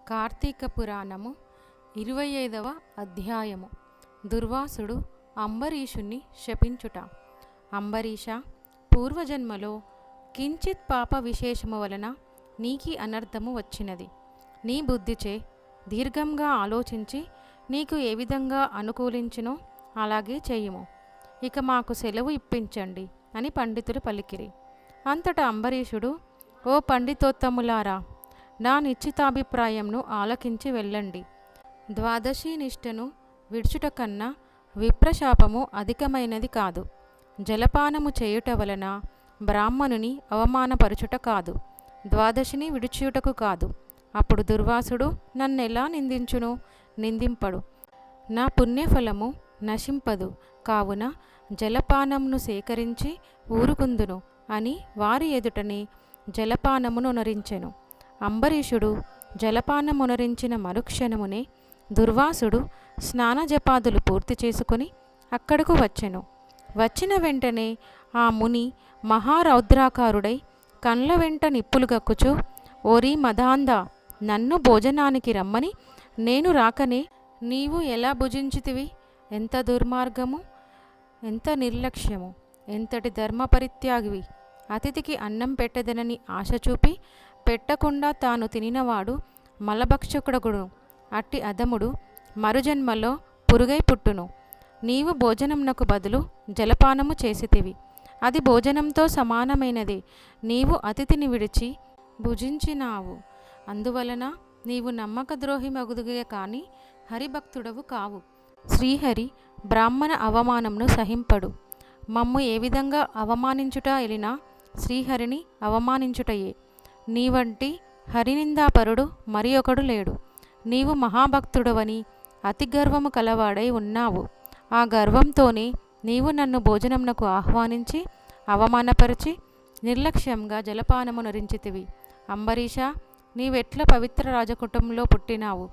కార్తీక పురాణము 25వ అధ్యాయము. దుర్వాసుడు అంబరీషుణ్ణి శపించుట. అంబరీష, పూర్వజన్మలో కించిత్ పాప విశేషము వలన నీకి అనర్థము వచ్చినది. నీ బుద్ధిచే దీర్ఘంగా ఆలోచించి నీకు ఏ విధంగా అనుకూలించునో అలాగే చేయుము. ఇక మాకు సెలవు ఇప్పించండి అని పండితులు పలికిరి. అంతటా అంబరీషుడు, ఓ పండితోత్తములారా, నా నిశ్చితాభిప్రాయంను ఆలకించి వెళ్ళండి. ద్వాదశి నిష్టను విడుచుట కన్నా విప్రశాపము అధికమైనది కాదు. జలపానము చేయుట వలన బ్రాహ్మణుని అవమానపరచుట కాదు, ద్వాదశిని విడిచుటకు కాదు. అప్పుడు దుర్వాసుడు నన్నెలా నిందించును? నిందింపడు. నా పుణ్యఫలము నశింపదు, కావున జలపానమును సేకరించి ఊరుకుందును అని వారి ఎదుటనే జలపానమునొనరించెను. అంబరీషుడు జలపానమునరించిన మరుక్షణమునే దుర్వాసుడు స్నానజపాదులు పూర్తి చేసుకొని అక్కడకు వచ్చెను. వచ్చిన వెంటనే ఆ ముని మహారౌద్రాకారుడై కండ్ల వెంట నిప్పులు గక్కుచూ, ఓరి మదాంధ, నన్ను భోజనానికి రమ్మని నేను రాకనే నీవు ఎలా భుజించితివి? ఎంత దుర్మార్గము, ఎంత నిర్లక్ష్యము, ఎంతటి ధర్మపరిత్యాగివి! అతిథికి అన్నం పెట్టదనని ఆశ చూపి పెట్టకుండా తాను తినినవాడు మలభక్షకుడగును. అట్టి అధముడు మరుజన్మలో పురుగై పుట్టును. నీవు భోజనమునకు బదులు జలపానము చేసితివి, అది భోజనంతో సమానమైనది. నీవు అతిథిని విడిచి భుజించినావు. అందువలన నీవు నమ్మక ద్రోహి మగుదుగే కాని హరిభక్తుడవు కావు. శ్రీహరి బ్రాహ్మణ అవమానంను సహింపడు. మమ్ము ఏ విధంగా అవమానించుట ఎలినా శ్రీహరిని అవమానించుటయే. నీవంటి హరినిందాపరుడు మరి ఒకడు లేడు. నీవు మహాభక్తుడవని అతి గర్వము కలవాడై ఉన్నావు. ఆ గర్వంతోనే నీవు నన్ను భోజనమునకు ఆహ్వానించి అవమానపరిచి నిర్లక్ష్యంగా జలపానమునరించితివి. అంబరీష, నీవెట్ల పవిత్ర రాజకుటుంబంలో పుట్టినావు?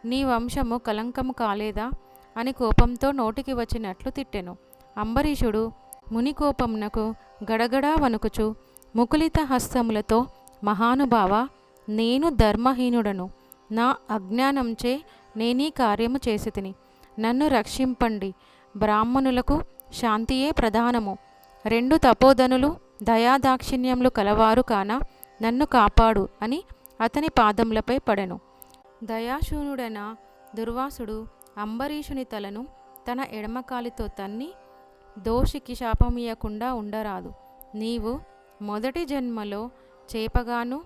నీ వంశము కలంకము కాలేదా అని కోపంతో నోటికి వచ్చినట్లు తిట్టెను. అంబరీషుడు ముని కోపమునకు గడగడా వణుకుచు ముకులిత హస్తములతో, మహానుభావ, నేను ధర్మహీనుడను. నా అజ్ఞానంచే నేనీ కార్యము చేసితిని. నన్ను రక్షింపండి. బ్రాహ్మణులకు శాంతియే ప్రధానము. 2 తపోధనులు దయాదాక్షిణ్యములు కలవారు కాన నన్ను కాపాడు అని అతని పాదములపై పడెను. దయాశూనుడైన దుర్వాసుడు అంబరీషుని తలను తన ఎడమకాలితో తన్ని, దోషికి శాపమియకుండా ఉండరాదు. నీవు మొదటి జన్మలో చేపగాను,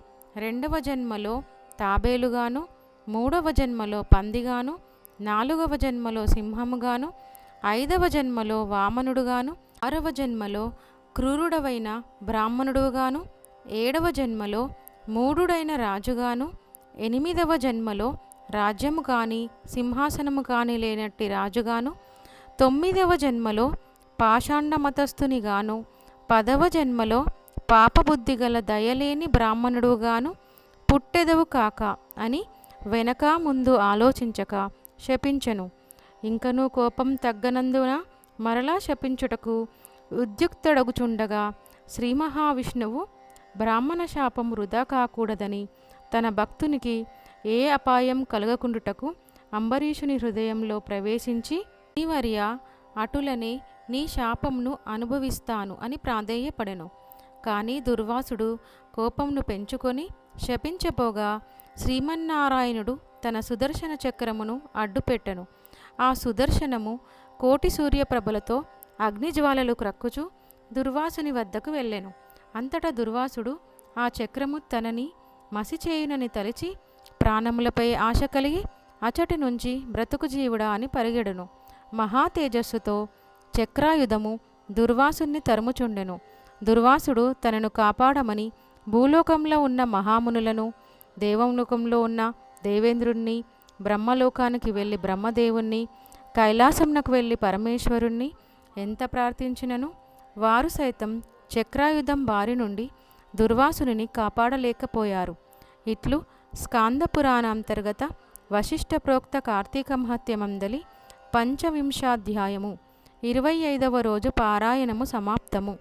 2వ జన్మలో తాబేలుగాను, 3వ జన్మలో పందిగాను, 4వ జన్మలో సింహముగాను, 5వ జన్మలో వామనుడుగాను, 6వ జన్మలో క్రూరుడవైన బ్రాహ్మణుడుగాను, 7వ జన్మలో మూఢుడైన రాజుగాను, 8వ జన్మలో రాజ్యము కాని సింహాసనము కాని లేనట్టి రాజుగాను, 9వ జన్మలో పాషాండమతస్థునిగాను, 10వ జన్మలో పాపబుద్ధి గల దయలేని బ్రాహ్మణుడుగాను పుట్టెదవు కాక అని వెనక ముందు ఆలోచించక శపించెను. ఇంకనూ కోపం తగ్గనందున మరలా శపించుటకు ఉద్యుక్తుడగుచుండగా శ్రీ మహావిష్ణువు బ్రాహ్మణ శాపం వృధా కాకూడదని తన భక్తునికి ఏ అపాయం కలగకుండుటకు అంబరీషుని హృదయంలో ప్రవేశించి, నీవర్య, అటులనే నీ శాపంను అనుభవిస్తాను అని ప్రాధేయపడెను. కానీ దుర్వాసుడు కోపంను పెంచుకొని శపించబోగా శ్రీమన్నారాయణుడు తన సుదర్శన చక్రమును అడ్డుపెట్టెను. ఆ సుదర్శనము కోటి సూర్యప్రభలతో అగ్నిజ్వాలలు క్రక్కుచు దుర్వాసుని వద్దకు వెళ్ళెను. అంతటా దుర్వాసుడు ఆ చక్రము తనని మసిచేయునని తలిచి ప్రాణములపై ఆశ కలిగి అచటి నుంచి బ్రతుకు జీవుడా అని పరిగెడును. మహా తేజస్సుతో చక్రాయుధము దుర్వాసుని తరుముచుండెను. దుర్వాసుడు తనను కాపాడమని భూలోకంలో ఉన్న మహామునులను, దేవలోకంలో ఉన్న దేవేంద్రుణ్ణి, బ్రహ్మలోకానికి వెళ్ళి బ్రహ్మదేవుణ్ణి, కైలాసంనకు వెళ్ళి పరమేశ్వరుణ్ణి ఎంత ప్రార్థించినను వారు సైతం చక్రాయుధం బారి నుండి దుర్వాసుని కాపాడలేకపోయారు. ఇట్లు స్కాంద పురాణాంతర్గత వశిష్ఠ ప్రోక్త కార్తీక మహత్యమందలి 25వ అధ్యాయము 25వ రోజు పారాయణము సమాప్తము.